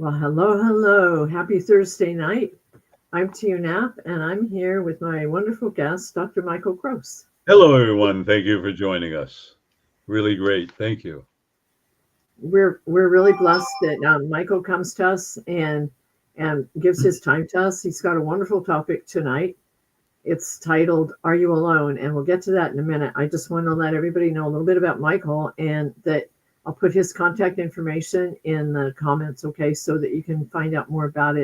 Well, hello, hello. Happy Thursday night. I'm Tia Knapp, and I'm here with my wonderful guest, Dr. Michael Gross. Hello, everyone. Thank you for joining us. Really great. Thank you. We're really blessed that Michael comes to us and gives his time to us. He's got a wonderful topic tonight. It's titled "Are You Alone?" and we'll get to that in a minute. I just want to let everybody know a little bit about Michael and that I'll put his contact information in the comments, okay, so that you can find out more about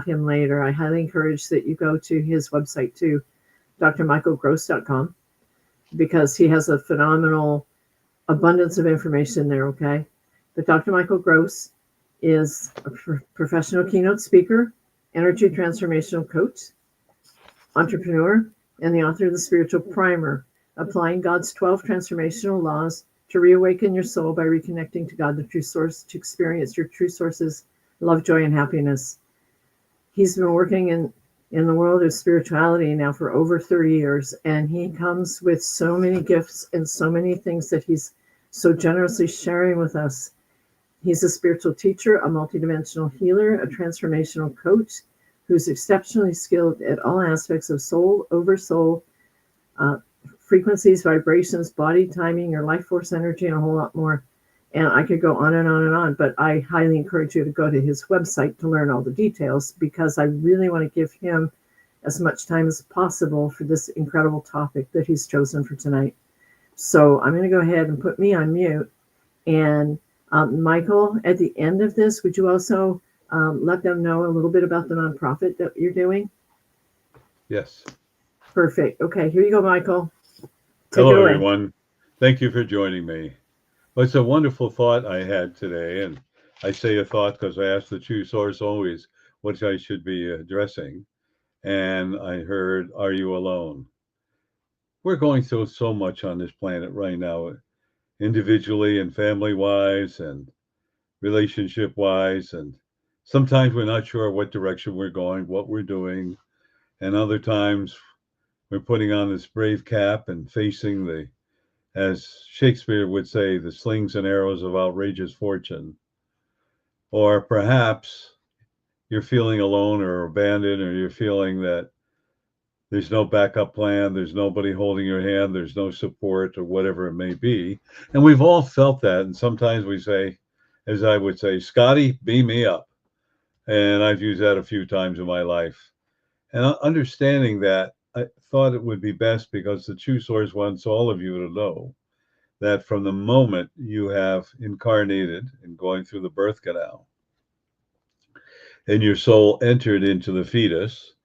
him later. I highly encourage that you go to his website too, drmichaelgross.com, because he has a phenomenal abundance of information there, okay? But Dr. Michael Gross is a professional keynote speaker, energy transformational coach, entrepreneur, and the author of the Spiritual Primer, Applying God's 12 Transformational Laws to Reawaken Your Soul by Reconnecting to God, the True Source, to experience your true sources, love, joy, and happiness. He's been working in the world of spirituality now for over 30 years, and he comes with so many gifts and so many things that he's so generously sharing with us. He's a spiritual teacher, a multidimensional healer, a transformational coach who's exceptionally skilled at all aspects of soul, over soul, uh, frequencies, vibrations, body timing, your life force energy, and a whole lot more. And I could go on and on and on, but I highly encourage you to go to his website to learn all the details, because I really want to give him as much time as possible for this incredible topic that he's chosen for tonight. So I'm going to go ahead and put me on mute. And Michael, at the end of this, would you also let them know a little bit about the nonprofit that you're doing? Yes. Perfect. Okay, here you go, Michael. Take it Hello, away. everyone. Thank you for joining me. Well, it's a wonderful thought I had today. And I say a thought because I ask the true source always what I should be addressing. And I heard, Are you alone? We're going through so much on this planet right now, individually and family wise and relationship wise. And sometimes we're not sure what direction we're going, what we're doing. And other times we're putting on this brave cap and facing the, as Shakespeare would say, the slings and arrows of outrageous fortune. Or perhaps you're feeling alone or abandoned, or you're feeling that there's no backup plan, there's nobody holding your hand, there's no support, or whatever it may be. And we've all felt that. And sometimes we say, as I would say, Scotty, beam me up. And I've used that a few times in my life. And understanding that, I thought it would be best, because the true source wants all of you to know that from the moment you have incarnated and going through the birth canal and your soul entered into the fetus,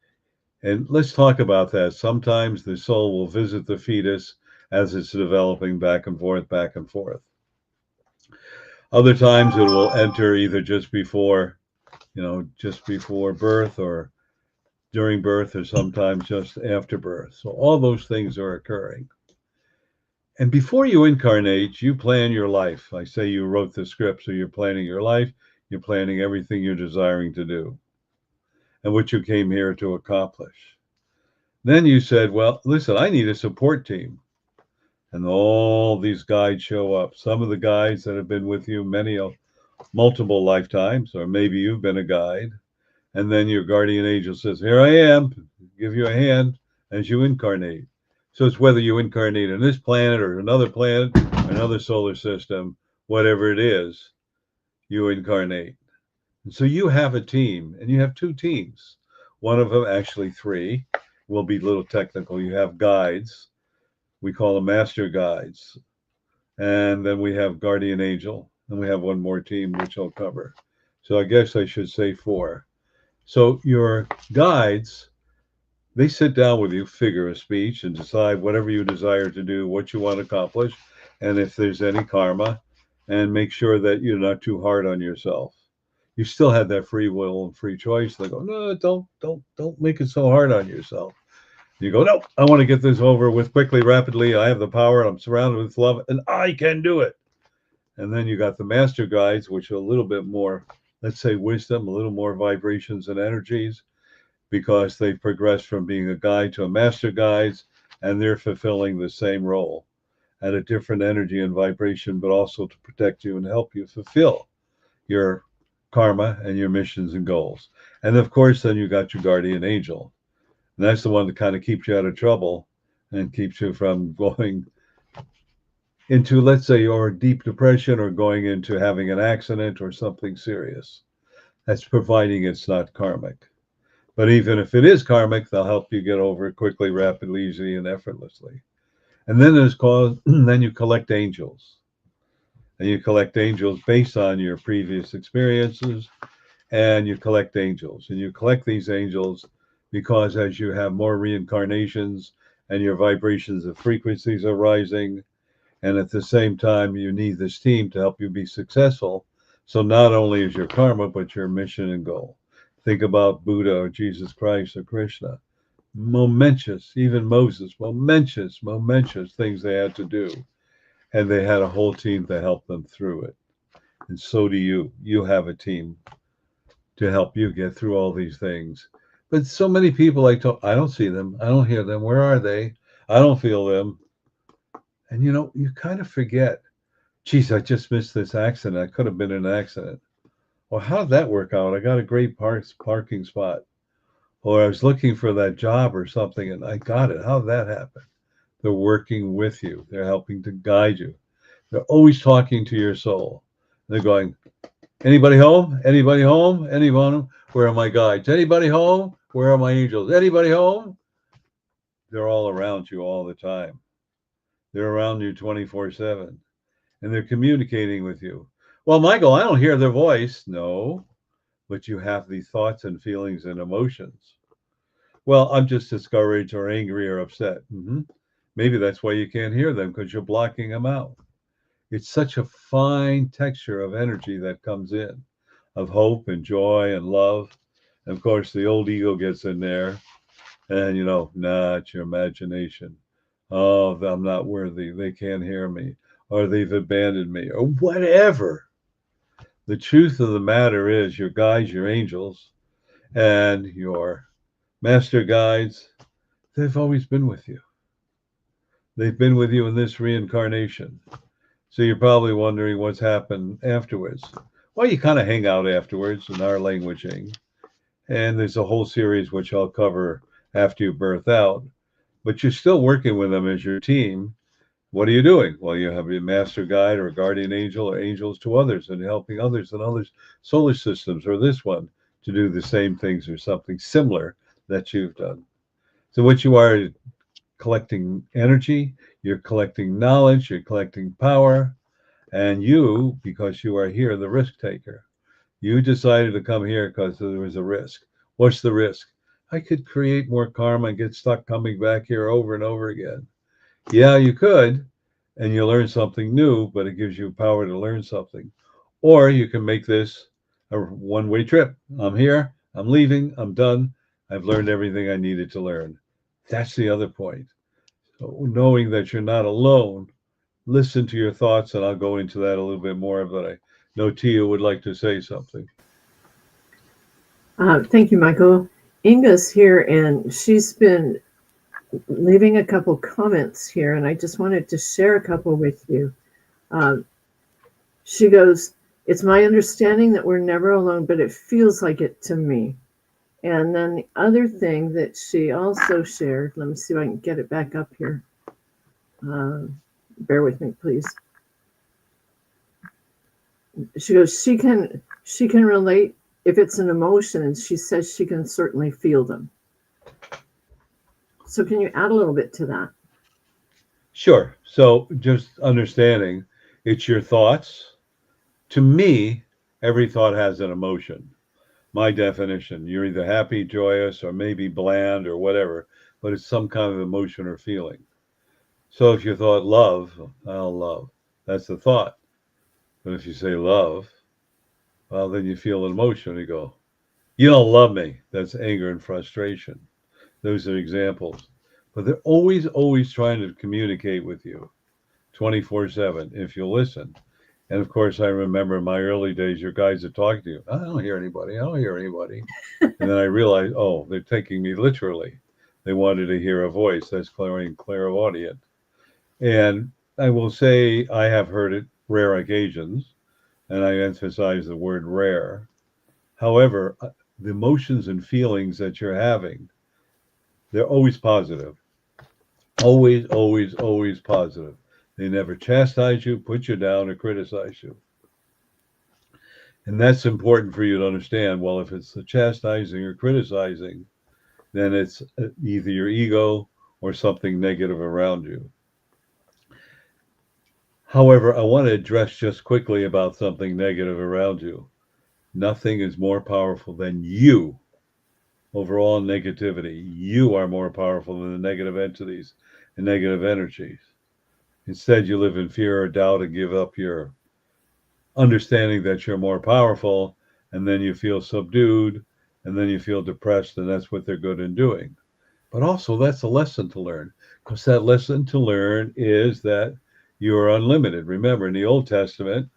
and let's talk about that. Sometimes the soul will visit the fetus as it's developing back and forth, back and forth. Other times it will enter either just before birth, or during birth, or sometimes just after birth. So all those things are occurring. And before you incarnate, you plan your life. I say you wrote the script, so you're planning your life, you're planning everything you're desiring to do and what you came here to accomplish. Then you said, well, listen, I need a support team. And all these guides show up. Some of the guides that have been with you multiple lifetimes, or maybe you've been a guide. And then your guardian angel says, here I am, give you a hand as you incarnate. So it's whether you incarnate on this planet or another planet, another solar system, whatever it is, you incarnate. And so you have a team, and you have two teams. One of them, actually three, will be a little technical. You have guides. We call them master guides. And then we have guardian angel. And we have one more team, which I'll cover. So I guess I should say four. So your guides, they sit down with you, figure a speech, and decide whatever you desire to do, what you want to accomplish, and if there's any karma, and make sure that you're not too hard on yourself. You still have that free will and free choice. They go, no, don't make it so hard on yourself. You go, no, I want to get this over with quickly, rapidly. I have the power. I'm surrounded with love, and I can do it. And then you got the master guides, which are a little bit more, let's say, wisdom, a little more vibrations and energies, because they've progressed from being a guide to a master guides, and they're fulfilling the same role at a different energy and vibration, but also to protect you and help you fulfill your karma and your missions and goals. And of course, then you got your guardian angel. And that's the one that kind of keeps you out of trouble and keeps you from going into, let's say, your deep depression or going into having an accident or something serious. That's providing it's not karmic. But even if it is karmic, they'll help you get over it quickly, rapidly, easily, and effortlessly. And then there's called, then you collect angels. And you collect angels based on your previous experiences, and you collect angels. And you collect these angels because as you have more reincarnations and your vibrations of frequencies are rising, and at the same time, you need this team to help you be successful. So not only is your karma, but your mission and goal. Think about Buddha or Jesus Christ or Krishna. Momentous, even Moses, momentous things they had to do. And they had a whole team to help them through it. And so do you. You have a team to help you get through all these things. But so many people I don't see them. I don't hear them. Where are they? I don't feel them. And you kind of forget, geez, I just missed this accident. I could have been in an accident. Well, how did that work out? I got a great parking spot. Or I was looking for that job or something and I got it. How did that happen? They're working with you. They're helping to guide you. They're always talking to your soul. They're going, anybody home? Anybody home? Anyone? Where are my guides? Anybody home? Where are my angels? Anybody home? They're all around you all the time. They're around you 24/7. And they're communicating with you. Well, Michael, I don't hear their voice. No, but you have these thoughts and feelings and emotions. Well, I'm just discouraged or angry or upset. Maybe that's why you can't hear them because you're blocking them out. It's such a fine texture of energy that comes in, of hope and joy and love. And of course, the old ego gets in there and, nah, it's your imagination. Oh, I'm not worthy. They can't hear me, or they've abandoned me, or whatever. The truth of the matter is your guides, your angels, and your master guides, they've always been with you. They've been with you in this reincarnation. So you're probably wondering what's happened afterwards. Well, you kind of hang out afterwards in our languaging. And there's a whole series which I'll cover after you birth out. But you're still working with them as your team. What are you doing? Well, you have a master guide or a guardian angel or angels to others and helping others in others' solar systems or this one to do the same things or something similar that you've done. So what you are collecting energy, you're collecting knowledge, you're collecting power, and you, because you are here, the risk taker. You decided to come here because there was a risk. What's the risk? I could create more karma and get stuck coming back here over and over again. Yeah, you could, and you learn something new, but it gives you power to learn something. Or you can make this a one-way trip. I'm here, I'm leaving, I'm done. I've learned everything I needed to learn. That's the other point. So knowing that you're not alone, listen to your thoughts, and I'll go into that a little bit more, but I know Tia would like to say something. Thank you, Michael. Inga's here, and she's been leaving a couple comments here, and I just wanted to share a couple with you. She goes, it's my understanding that we're never alone, but it feels like it to me. And then the other thing that she also shared, let me see if I can get it back up here. Bear with me, please. She goes, she can relate if it's an emotion, and she says she can certainly feel them. So can you add a little bit to that? Sure. So just understanding it's your thoughts. To me, every thought has an emotion. My definition, you're either happy, joyous, or maybe bland or whatever, but it's some kind of emotion or feeling. So if you thought love, I'll love. That's the thought. But if you say love, well, then you feel an emotion. You go, you don't love me. That's anger and frustration. Those are examples. But they're always trying to communicate with you 24/7 if you listen. And of course, I remember in my early days, your guides are talking to you. I don't hear anybody. I don't hear anybody. And then I realized, oh, they're taking me literally. They wanted to hear a voice. That's clairaudient. And I will say I have heard it rare occasions, and I emphasize the word rare. However, the emotions and feelings that you're having, they're always positive. Always, always, always positive. They never chastise you, put you down, or criticize you. And that's important for you to understand. Well, if it's the chastising or criticizing, then it's either your ego or something negative around you. However, I want to address just quickly about something negative around you. Nothing is more powerful than you. Overall negativity, you are more powerful than the negative entities and negative energies. Instead, you live in fear or doubt and give up your understanding that you're more powerful, and then you feel subdued, and then you feel depressed, and that's what they're good in doing. But also, that's a lesson to learn, because that lesson to learn is that you are unlimited. Remember, in the Old Testament,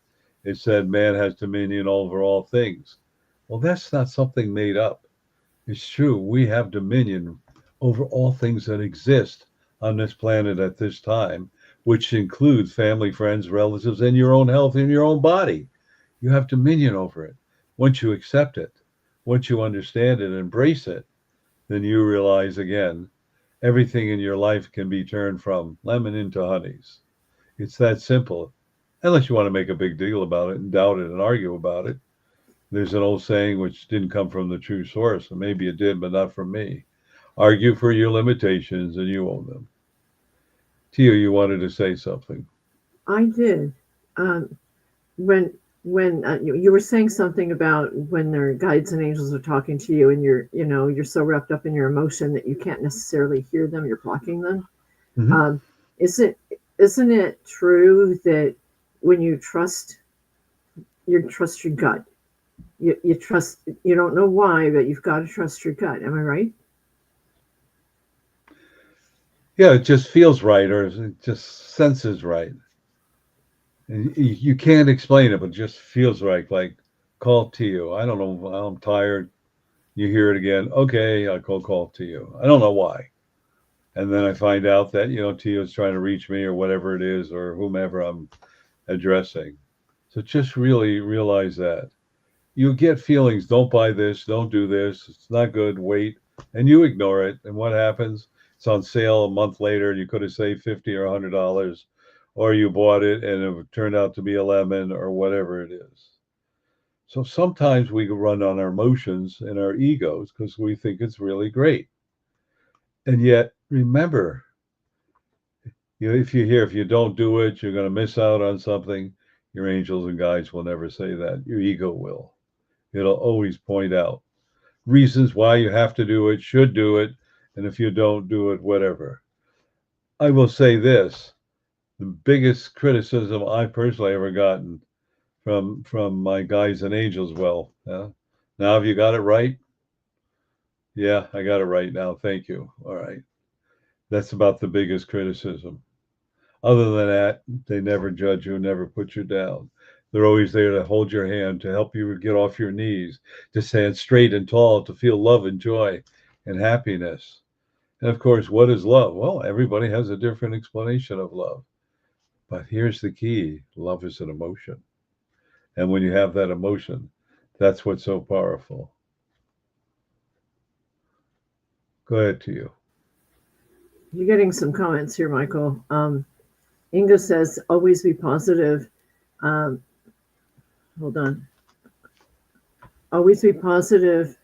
it said man has dominion over all things. Well, that's not something made up. It's true. We have dominion over all things that exist on this planet at this time, which includes family, friends, relatives, and your own health in your own body. You have dominion over it. Once you accept it, once you understand it, embrace it, then you realize again, everything in your life can be turned from lemon into honeys. It's that simple, unless you want to make a big deal about it and doubt it and argue about it. There's an old saying which didn't come from the true source, and maybe it did, but not from me. Argue for your limitations and you own them. Tia, you wanted to say something. I did. Um, when you were saying something about when their guides and angels are talking to you, and you're so wrapped up in your emotion that you can't necessarily hear them. You're blocking them. Mm-hmm. Um, isn't it true that when you trust your gut, you trust, you don't know why, but you've got to trust your gut. Am I right? Yeah, it just feels right, or it just senses right. And you can't explain it, but it just feels right. Like call Tio. I don't know. I'm tired. You hear it again. Okay, I call Tio. I don't know why. And then I find out that Tio's trying to reach me or whatever it is, or whomever I'm addressing. So just really realize that you get feelings. Don't buy this. Don't do this. It's not good. Wait, and you ignore it. And what happens? It's on sale a month later, and you could have saved $50 or $100, or you bought it and it turned out to be a lemon or whatever it is. So sometimes we run on our emotions and our egos because we think it's really great. And yet, remember, if you don't do it, you're going to miss out on something. Your angels and guides will never say that. Your ego will. It'll always point out reasons why you have to do it, should do it, and if you don't do it, whatever. I will say this: the biggest criticism I personally ever gotten from my guides and angels. Well, now have you got it right? Yeah, I got it right now. Thank you. All right. That's about the biggest criticism. Other than that, they never judge you, never put you down. They're always there to hold your hand, to help you get off your knees, to stand straight and tall, to feel love and joy and happiness. And of course, what is love? Well, everybody has a different explanation of love. But here's the key: love is an emotion. And when you have that emotion, that's what's so powerful. Go ahead to you. You're getting some comments here, Michael. Inga says, always be positive. Um, hold on. Always be positive.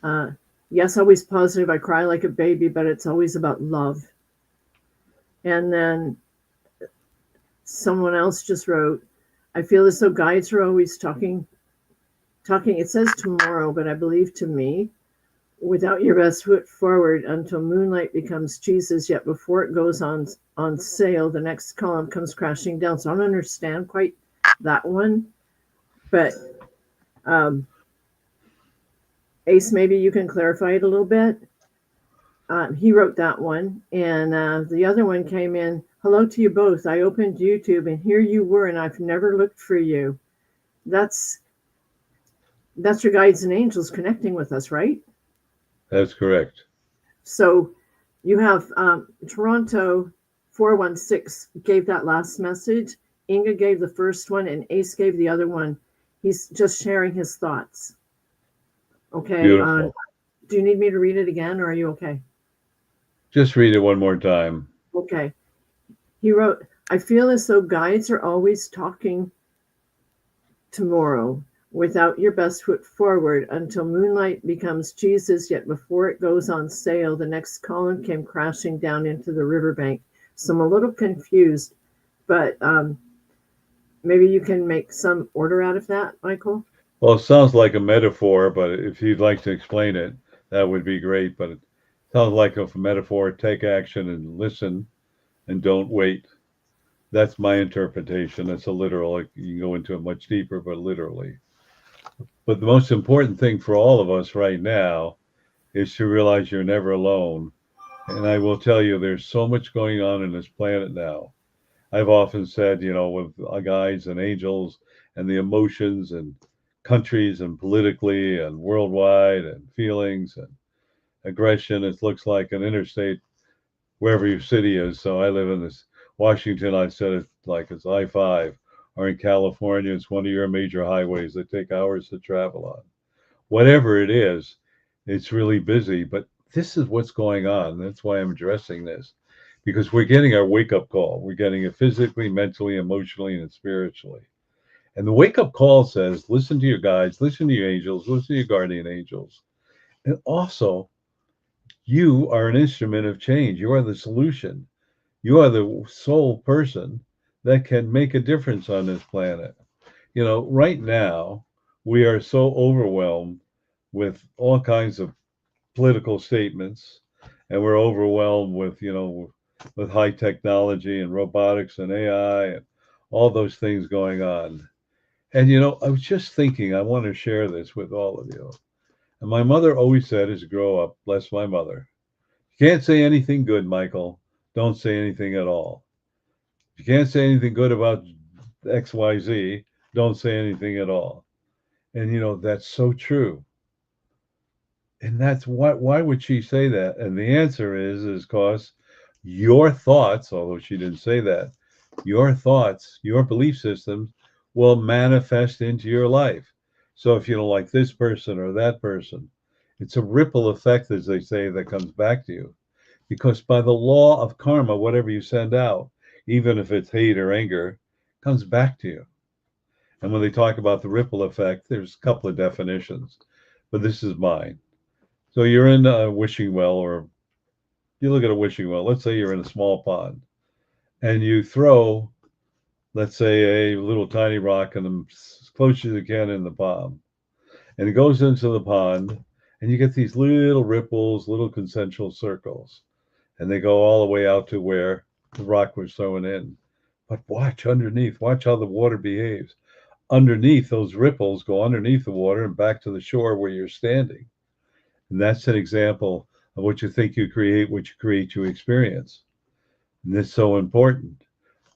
Uh, yes, always positive. I cry like a baby, but it's always about love. And then someone else just wrote, I feel as though guides are always talking. It says tomorrow, but I believe to me, without your best foot forward until moonlight becomes Jesus, yet before it goes on sale, the next column comes crashing down. So I don't understand quite that one, but Ace, maybe you can clarify it a little bit. He wrote that one, and the other one came in. Hello to you both. I opened YouTube, and here you were, and I've never looked for you. That's your guides and angels connecting with us, right? That's correct. So you have Toronto 416 gave that last message. Inga gave the first one, and Ace gave the other one. He's just sharing his thoughts. Okay. Beautiful. Do you need me to read it again, or are you okay? Just read it one more time. Okay. He wrote, I feel as though guides are always talking tomorrow without your best foot forward until moonlight becomes Jesus, yet before it goes on sale, the next column came crashing down into the riverbank. So I'm a little confused, but maybe you can make some order out of that, Michael? Well, it sounds like a metaphor, but if you'd like to explain it, that would be great. But it sounds like a metaphor. Take action and listen and don't wait. That's my interpretation. That's a literal. You can go into it much deeper, but literally. But the most important thing for all of us right now is to realize you're never alone. And I will tell you, there's so much going on in this planet now. I've often said, with guides and angels and the emotions and countries and politically and worldwide and feelings and aggression, it looks like an interstate wherever your city is. So I live in this Washington. I said it's like it's I-5, or in California, it's one of your major highways that take hours to travel on. Whatever it is, it's really busy. But this is what's going on. That's why I'm addressing this, because we're getting our wake up call. We're getting it physically, mentally, emotionally, and spiritually. And the wake up call says, listen to your guides, listen to your angels, listen to your guardian angels. And also, you are an instrument of change. You are the solution. You are the sole person that can make a difference on this planet. Right now, we are so overwhelmed with all kinds of political statements, and we're overwhelmed with high technology and robotics and AI and all those things going on. And I was just thinking, I want to share this with all of you. And my mother always said, as you grow up, bless my mother, you can't say anything good, Michael. Don't say anything at all. If you can't say anything good about XYZ, don't say anything at all. And that's so true. And that's why would she say that? And the answer is because your thoughts, although she didn't say that, your thoughts, your belief systems will manifest into your life. So if you don't like this person or that person, it's a ripple effect, as they say, that comes back to you. Because by the law of karma, whatever you send out, even if it's hate or anger, comes back to you. And when they talk about the ripple effect, there's a couple of definitions, but this is mine. So you're in a wishing well, or you look at a wishing well. Let's say you're in a small pond and you throw, let's say, a little tiny rock and as close as you can in the pond. And it goes into the pond, and you get these little ripples, little concentric circles, and they go all the way out to where the rock was thrown in. But watch underneath, watch how the water behaves. Underneath, those ripples go underneath the water and back to the shore where you're standing. And that's an example of what you think you create, what you create, you experience. And this is so important.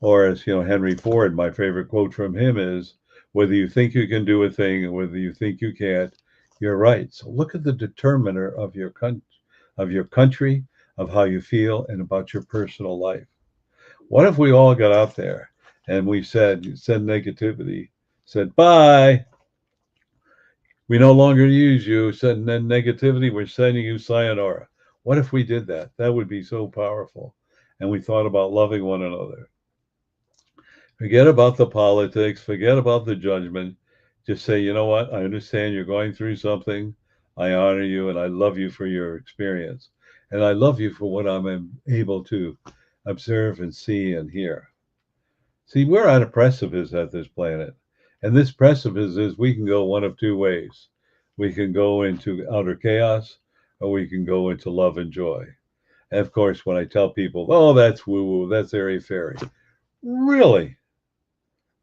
Or as Henry Ford, my favorite quote from him is, whether you think you can do a thing or whether you think you can't, you're right. So look at the determiner of your country, of how you feel, and about your personal life. What if we all got out there and we said negativity, said bye, we no longer use you, said negativity, we're sending you sayonara. What if we did that? That would be so powerful. And we thought about loving one another. Forget about the politics, forget about the judgment. Just say, you know what? I understand you're going through something. I honor you and I love you for your experience. And I love you for what I'm able to observe and see and hear. See, we're at a precipice at this planet. And this precipice is we can go one of two ways. We can go into outer chaos or we can go into love and joy. And of course, when I tell people, oh, that's woo woo, that's airy fairy. Really?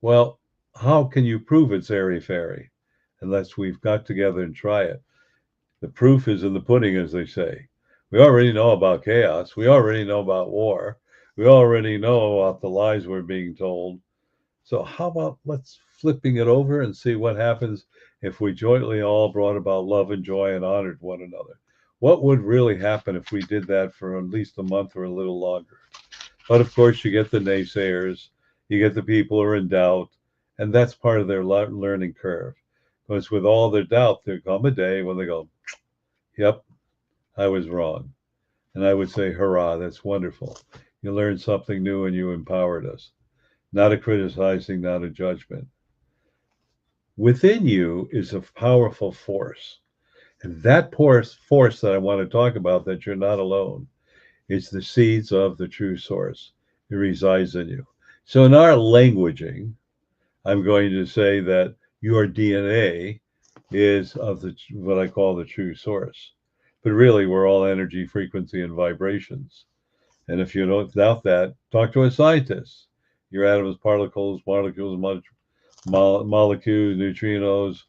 Well, how can you prove it's airy fairy unless we've got together and try it? The proof is in the pudding, as they say. We already know about chaos. We already know about war. We already know about the lies we're being told. So how about let's flipping it over and see what happens if we jointly all brought about love and joy and honored one another? What would really happen if we did that for at least a month or a little longer? But of course, you get the naysayers, you get the people who are in doubt, and that's part of their learning curve. But it's with all their doubt, there come a day when they go, yep, I was wrong. And I would say, hurrah, that's wonderful. You learned something new and you empowered us. Not a criticizing, not a judgment. Within you is a powerful force. And that force that I want to talk about, that you're not alone, is the seeds of the true source. It resides in you. So in our languaging, I'm going to say that your DNA is of the what I call the true source. But really, we're all energy, frequency, and vibrations. And if you don't doubt that, talk to a scientist. Your atoms, particles, molecules, molecules, neutrinos,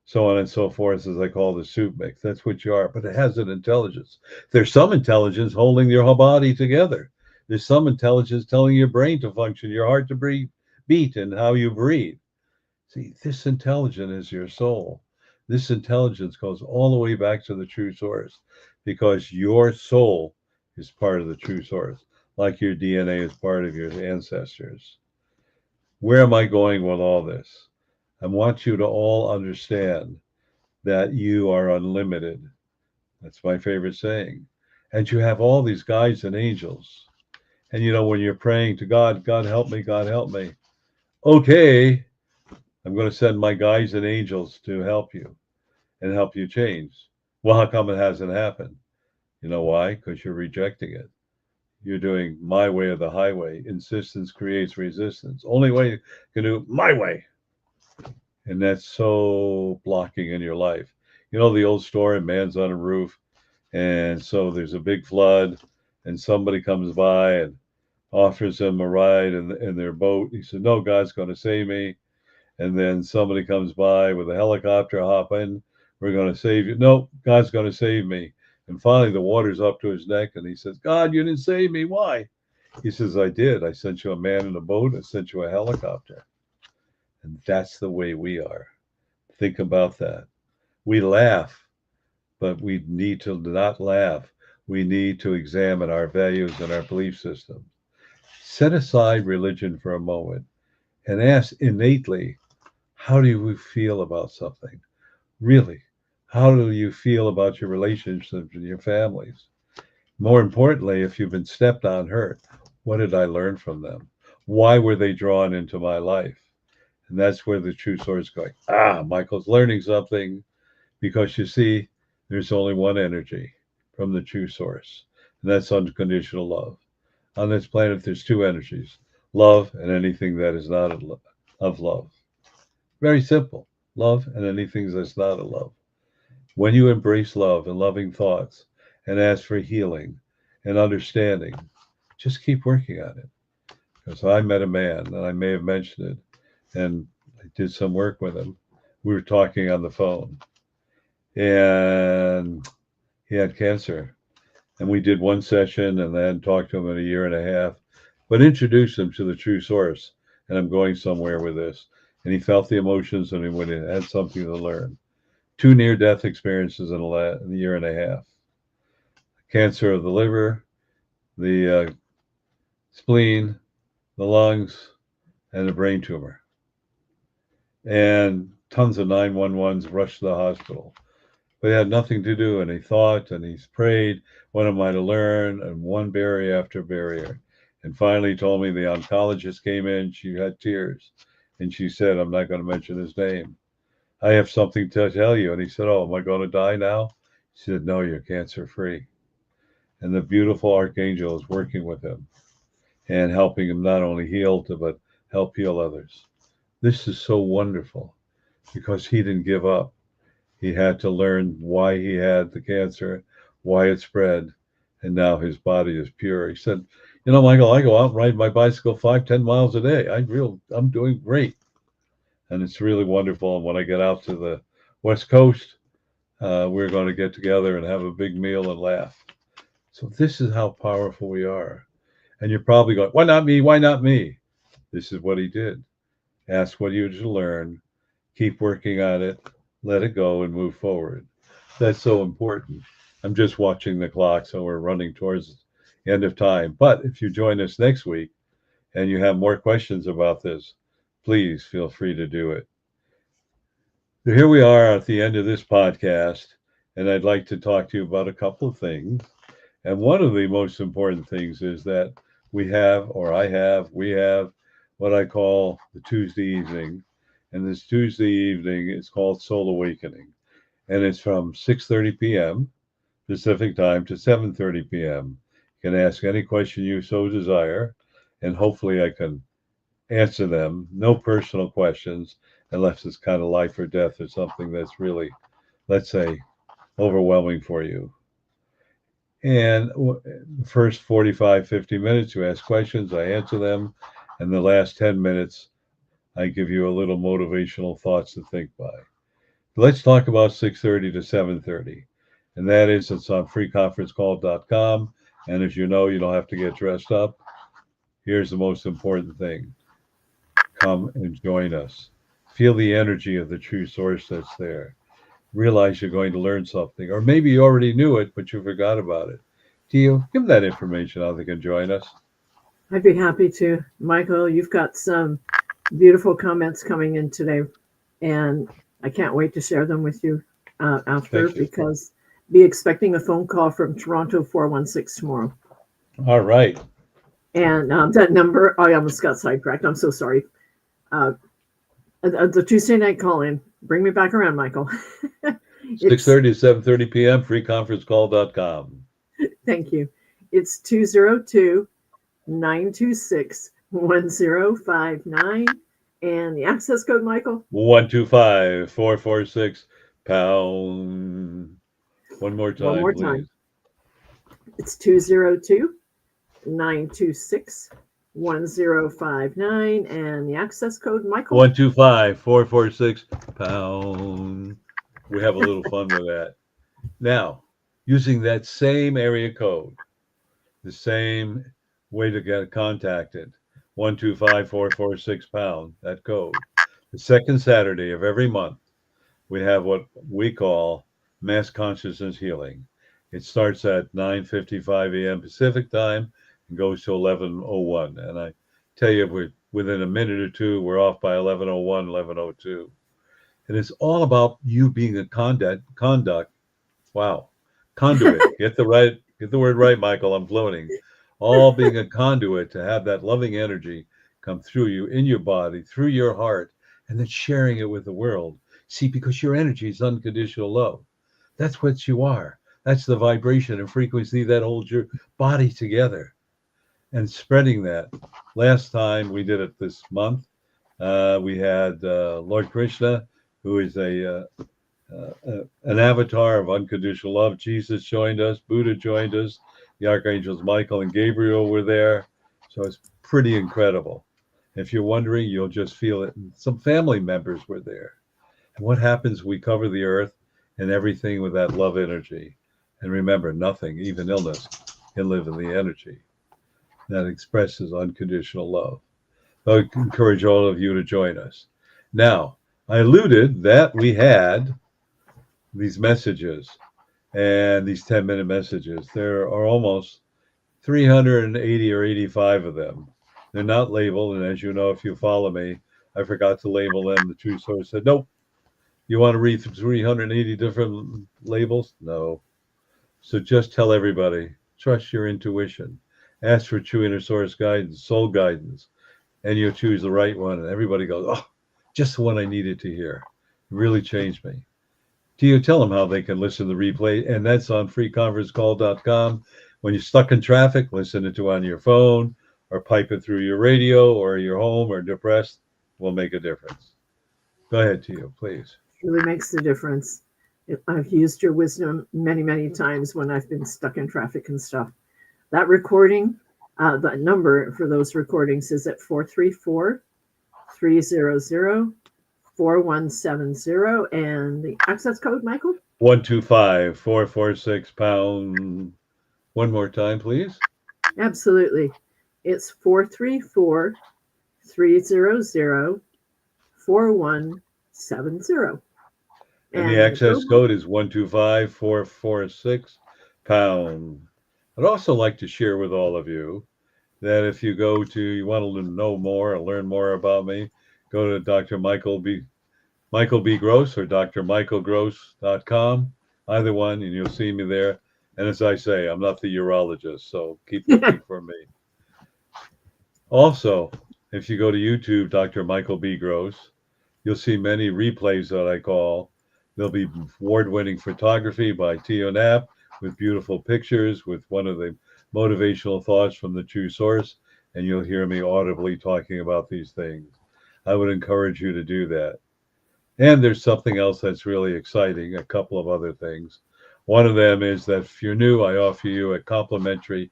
so on and so forth, as I call the soup mix. That's what you are, but it has an intelligence. There's some intelligence holding your whole body together. There's some intelligence telling your brain to function, your heart to beat, and how you breathe. See, this intelligence is your soul. This intelligence goes all the way back to the true source because your soul is part of the true source, like your DNA is part of your ancestors. Where am I going with all this? I want you to all understand that you are unlimited. That's my favorite saying. And you have all these guides and angels. And you know, when you're praying to God, God help me, God help me. Okay, I'm going to send my guides and angels to help you and help you change. Well, how come it hasn't happened? You know why? Because you're rejecting it. You're doing my way or the highway. Insistence creates resistance. Only way you can do my way. And that's so blocking in your life. You know the old story, man's on a roof, and so there's a big flood, and somebody comes by and offers him a ride in their boat. He said, no, God's going to save me. And then somebody comes by with a helicopter, hop in, we're going to save you. No, God's going to save me. And finally, the water's up to his neck, and he says, God, you didn't save me. Why? He says, I did. I sent you a man in a boat. I sent you a helicopter. And that's the way we are. Think about that. We laugh, but we need to not laugh. We need to examine our values and our belief system. Set aside religion for a moment and ask innately, how do you feel about something? Really, how do you feel about your relationships and your families? More importantly, if you've been stepped on, hurt, what did I learn from them? Why were they drawn into my life? And that's where the true source is going. Michael's learning something because you see, there's only one energy from the true source, and that's unconditional love. On this planet, there's two energies, love and anything that is not of love. Very simple. Love and anything that's not a love. When you embrace love and loving thoughts and ask for healing and understanding, just keep working on it. Because I met a man, and I may have mentioned it, and I did some work with him. We were talking on the phone, and he had cancer. And we did one session and then talked to him in a year and a half, but introduced him to the true source. And I'm going somewhere with this. And he felt the emotions and he had something to learn. 2 near-death experiences in a year and a half. Cancer of the liver, the spleen, the lungs, and a brain tumor. And tons of 911s rushed to the hospital. But he had nothing to do, and he thought, and he's prayed, what am I to learn? And one barrier after barrier. And finally told me the oncologist came in, she had tears, and she said, I'm not going to mention his name. I have something to tell you. And he said, oh, am I going to die now? She said, no, you're cancer free. And the beautiful archangel is working with him and helping him not only heal, but help heal others. This is so wonderful because he didn't give up. He had to learn why he had the cancer, why it spread, and now his body is pure. He said, you know, Michael, I go out and ride my bicycle 5-10 miles a day. I'm doing great. And it's really wonderful. And when I get out to the West Coast, we're going to get together and have a big meal and laugh. So this is how powerful we are. And you're probably going, why not me? Why not me? This is what he did. Ask what you to learn, keep working on it, let it go, and move forward. That's so important. I'm just watching the clock, so we're running towards the end of time. But if you join us next week and you have more questions about this, please feel free to do it. So here we are at the end of this podcast, and I'd like to talk to you about a couple of things. And one of the most important things is that we have what I call the Tuesday evening. And this Tuesday evening is called Soul Awakening. And it's from 6:30 p.m. Pacific time to 7:30 p.m. You can ask any question you so desire, and hopefully I can answer them. No personal questions, unless it's kind of life or death or something that's really, let's say, overwhelming for you. And the first 45, 50 minutes, you ask questions, I answer them. And the last 10 minutes, I give you a little motivational thoughts to think by. Let's talk about 6:30 to 7:30. And that is, it's on freeconferencecall.com. And as you know, you don't have to get dressed up. Here's the most important thing: come and join us. Feel the energy of the true source that's there. Realize you're going to learn something, or maybe you already knew it, but you forgot about it. Do you give them that information how they can join us? I'd be happy to. Michael, you've got some beautiful comments coming in today, and I can't wait to share them with you after Thank you. because be expecting a phone call from Toronto 416 tomorrow. All right. And that number, I almost got sidetracked. I'm so sorry. Uh, the Tuesday night call in. Bring me back around, Michael. It's 6:30 to 7:30 p.m. freeconferencecall.com. Thank you. It's 202-926-1059. And the access code, Michael? 125-446-pound. One more One time, more time. please. It's 202-926-1059. And the access code, Michael? 125-446-pound. We have a little fun with that. Now, using that same area code, the same way to get contacted, 125-446-pound, that code. The second Saturday of every month, we have what we call Mass Consciousness Healing. It starts at 9:55 a.m. Pacific time and goes to 11:01. And I tell you, within a minute or two, we're off by 11:01, 11:02. And it's all about you being a wow, conduit. Get the word right, Michael. I'm floating. All being a conduit to have that loving energy come through you in your body, through your heart, and then sharing it with the world. See, because your energy is unconditional love. That's what you are. That's the vibration and frequency that holds your body together, and spreading that. Last time we did it this month, we had Lord Krishna, who is an avatar of unconditional love. Jesus joined us, Buddha joined us, the archangels Michael and Gabriel were there. So it's pretty incredible. If you're wondering, you'll just feel it. Some family members were there. And what happens? We cover the earth and everything with that love energy. And remember, nothing, even illness, can live in the energy that expresses unconditional love. So I encourage all of you to join us. Now, I alluded that we had these messages and these 10-minute messages. There are almost 380 or 85 of them. They're not labeled. And as you know, if you follow me, I forgot to label them. The true source said, nope. You want to read 380 different labels? No. So just tell everybody, trust your intuition. Ask for true inner source guidance, soul guidance, and you'll choose the right one. And everybody goes, oh, just the one I needed to hear. It really changed me. Do you tell them how they can listen to the replay? And that's on freeconferencecall.com. When you're stuck in traffic, listen it to on your phone or pipe it through your radio or your home or depressed will make a difference. Go ahead, Tio, please. Really makes the difference. I've used your wisdom many, many times when I've been stuck in traffic and stuff. That recording, the number for those recordings is at 434-300-4170. And the access code, Michael? 125-446-pound. One more time, please. Absolutely. It's 434-300-4170. And the access code is 125-446-pound. I'd also like to share with all of you that if you want to know more or learn more about me, go to Dr. Michael B. Michael B. Gross or drmichaelgross.com, either one, and you'll see me there. And as I say, I'm not the urologist, so keep looking for me. Also, if you go to YouTube, Dr. Michael B. Gross, you'll see many replays that I call. There'll be award-winning photography by Tio Knapp with beautiful pictures, with one of the motivational thoughts from the true source, and you'll hear me audibly talking about these things. I would encourage you to do that. And there's something else that's really exciting, a couple of other things. One of them is that if you're new, I offer you a complimentary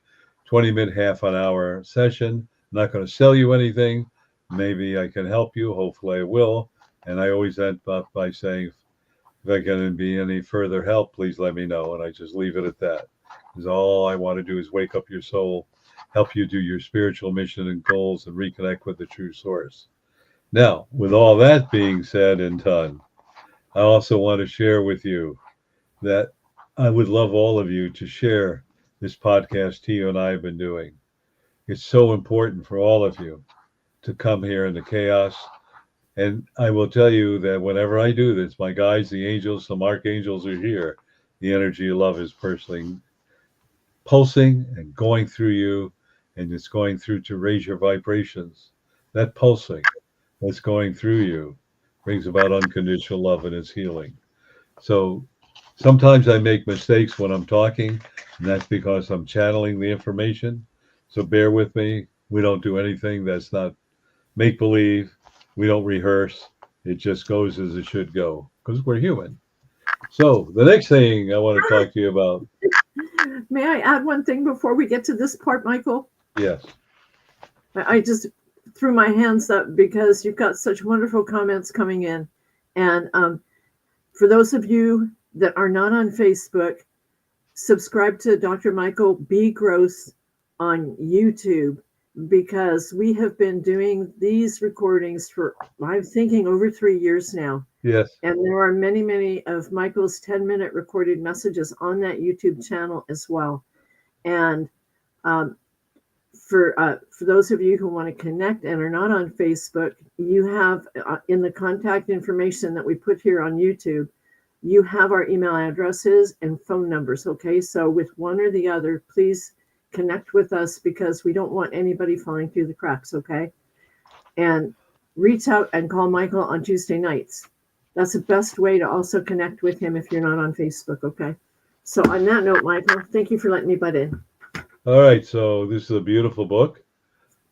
20-minute, half an hour session. I'm not going to sell you anything. Maybe I can help you. Hopefully I will. And I always end up by saying, if I can be any further help, please let me know. And I just leave it at that. Because all I want to do is wake up your soul, help you do your spiritual mission and goals, and reconnect with the true source. Now, with all that being said and done, I also want to share with you that I would love all of you to share this podcast Tio and I have been doing. It's so important for all of you to come here in the chaos. And I will tell you that whenever I do this, my guides, the angels, some archangels are here. The energy of love is personally pulsing and going through you, and it's going through to raise your vibrations. That pulsing that's going through you brings about unconditional love and its healing. So sometimes I make mistakes when I'm talking, and that's because I'm channeling the information. So bear with me. We don't do anything that's not make believe. We don't rehearse. It just goes as it should go because we're human. So the next thing I want to talk to you about. May I add one thing before we get to this part, Michael? Yes. I just threw my hands up because you've got such wonderful comments coming in. And for those of you that are not on Facebook, subscribe to Dr. Michael B. Gross on YouTube, because we have been doing these recordings for, I'm thinking, over 3 years now. Yes. And there are many, many of Michael's 10-minute recorded messages on that YouTube channel as well. And for those of you who want to connect and are not on Facebook, you have in the contact information that we put here on YouTube, you have our email addresses and phone numbers. Okay, so with one or the other, please connect with us, because we don't want anybody falling through the cracks. Okay, and reach out and call Michael on Tuesday nights. That's the best way to also connect with him if you're not on Facebook. Okay, so on that note, Michael, thank you for letting me butt in. All right, so this is a beautiful book.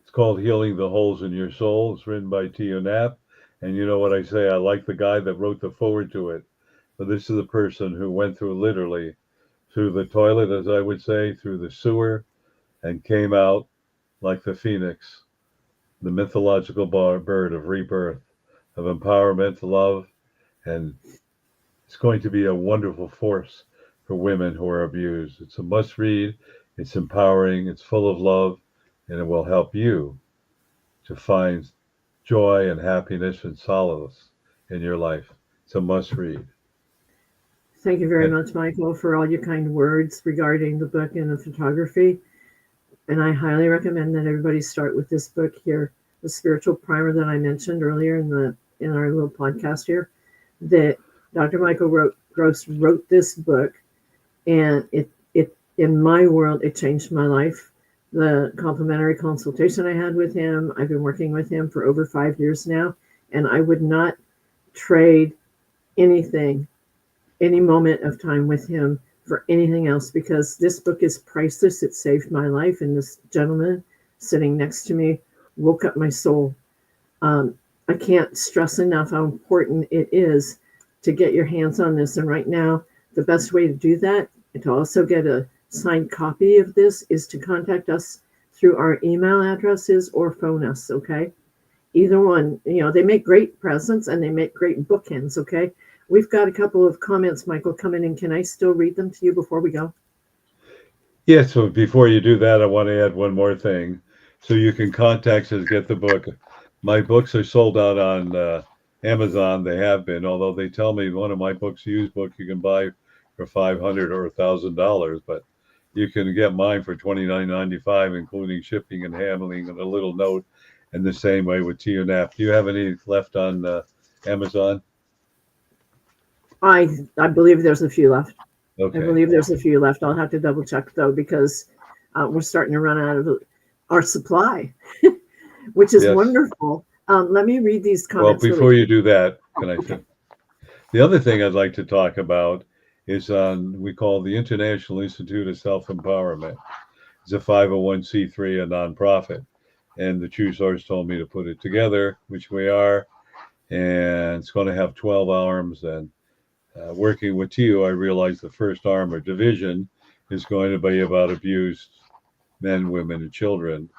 It's called Healing the Holes in Your Soul. It's written by Tio Knapp. And you know what I say, I like the guy that wrote the forward to it. But this is a person who went through literally through the toilet, as I would say, through the sewer, and came out like the phoenix, the mythological bird of rebirth, of empowerment, love, and it's going to be a wonderful force for women who are abused. It's a must read. It's empowering, it's full of love, and it will help you to find joy and happiness and solace in your life. It's a must read. Thank you very much, Michael, for all your kind words regarding the book and the photography. And I highly recommend that everybody start with this book here, the spiritual primer that I mentioned earlier in our little podcast here. That Dr. Michael Gross wrote this book, and it in my world, it changed my life. The complimentary consultation I had with him, I've been working with him for over 5 years now, and I would not trade anything, any moment of time with him for anything else, because this book is priceless. It saved my life, and this gentleman sitting next to me woke up my soul. I can't stress enough how important it is to get your hands on this. And right now, the best way to do that, and to also get a signed copy of this, is to contact us through our email addresses or phone us. Okay, either one. They make great presents and they make great bookends. Okay, we've got a couple of comments, Michael, coming in. Can I still read them to you before we go? Yes. So before you do that, I want to add one more thing. So you can contact us, get the book. My books are sold out on Amazon. They have been, although they tell me one of my books, used book, you can buy for $500 or $1,000, but you can get mine for $29.95, including shipping and handling and a little note. And the same way with Tio Knapp. Do you have any left on Amazon? I believe there's a few left. I Okay. believe there's a few left. I'll have to double check though, because we're starting to run out of our supply, which is Yes. wonderful. Let me read these Well, comments really before quick. you do that, can I Okay. say? The other thing I'd like to talk about is we call the International Institute of Self-Empowerment. It's a 501c3, a nonprofit. And the True Source told me to put it together, which we are. And it's going to have 12 arms. And working with you, I realized the first arm or division is going to be about abused men, women, and children.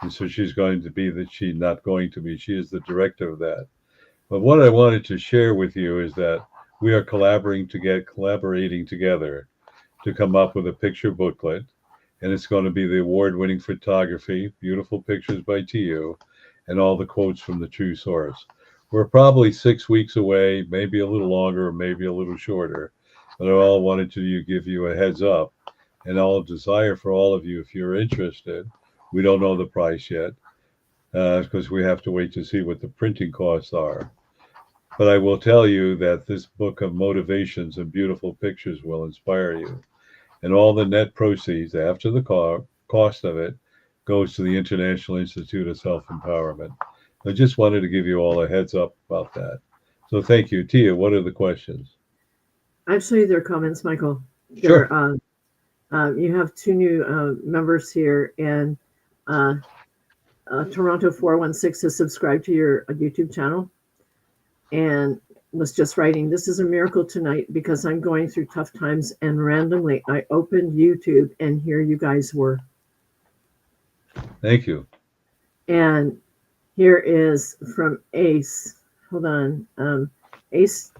And so she's going to be she is the director of that. But what I wanted to share with you is that we are collaborating together to come up with a picture booklet, and it's going to be the award-winning photography, beautiful pictures by TU, and all the quotes from the True Source. We're probably 6 weeks away, maybe a little longer, maybe a little shorter, but I all wanted to give you a heads up, and I'll desire for all of you, if you're interested. We don't know the price yet, because we have to wait to see what the printing costs are. But I will tell you that this book of motivations and beautiful pictures will inspire you. And all the net proceeds after the cost of it goes to the International Institute of Self-Empowerment. I just wanted to give you all a heads up about that. So thank you. Tia, what are the questions? Actually, they're comments, Michael. Sure. They're you have two new members here, and Toronto 416 has subscribed to your YouTube channel and was just writing, "This is a miracle tonight because I'm going through tough times, and randomly I opened YouTube and here you guys were." Thank you. And here is from Ace. Hold on. Ace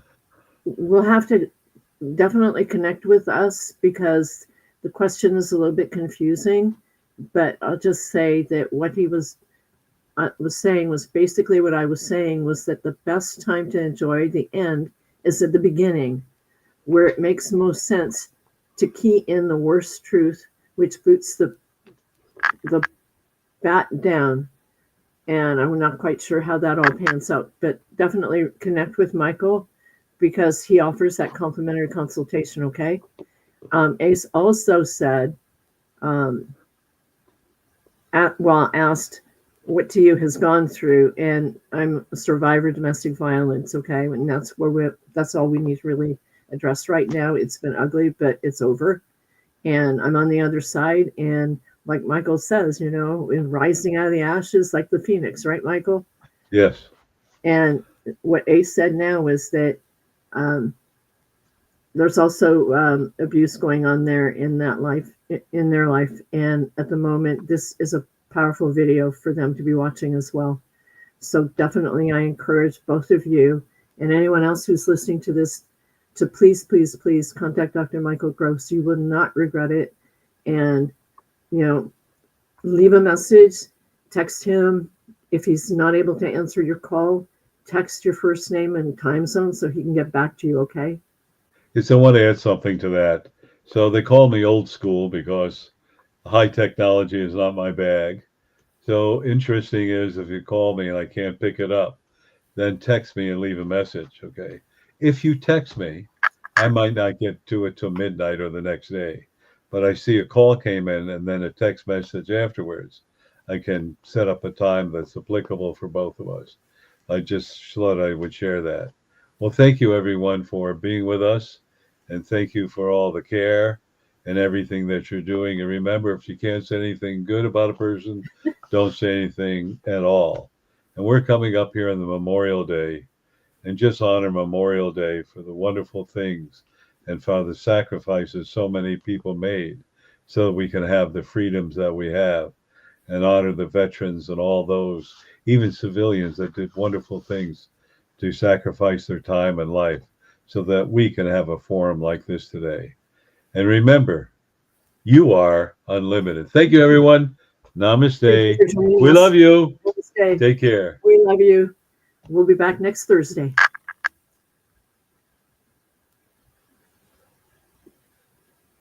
will have to definitely connect with us because the question is a little bit confusing, but I'll just say that what he was saying was basically what I was saying, was that the best time to enjoy the end is at the beginning, where it makes most sense to key in the worst truth, which boots the bat down. And I'm not quite sure how that all pans out, but definitely connect with Michael because he offers that complimentary consultation. Okay. Ace also said, asked what TU has gone through, and I'm a survivor of domestic violence. Okay, and that's all we need to really address right now. It's been ugly, but it's over, and I'm on the other side. And like Michael says, in rising out of the ashes, like the phoenix, right, Michael? Yes. And what Ace said now is that um, there's also abuse going on there in their life, and at the moment, this is a powerful video for them to be watching as well. So definitely, I encourage both of you and anyone else who's listening to this to please, please, please contact Dr. Michael Gross. You will not regret it, and leave a message, text him. If he's not able to answer your call, text your first name and time zone so he can get back to you. Okay. Yes, I want to add something to that. So they call me old school because high technology is not my bag. So interesting is if you call me and I can't pick it up, then text me and leave a message. Okay. If you text me, I might not get to it till midnight or the next day, but I see a call came in and then a text message afterwards. I can set up a time that's applicable for both of us. I just thought I would share that. Well, thank you everyone for being with us, and thank you for all the care and everything that you're doing. And remember, if you can't say anything good about a person, don't say anything at all. And we're coming up here on the Memorial Day, and just honor Memorial Day for the wonderful things and for the sacrifices so many people made so that we can have the freedoms that we have, and honor the veterans and all those, even civilians that did wonderful things to sacrifice their time and life so that we can have a forum like this today. And remember, you are unlimited. Thank you, everyone. Thank you Namaste. for joining We us. love you. Namaste. Take care. We love you. We'll be back next Thursday.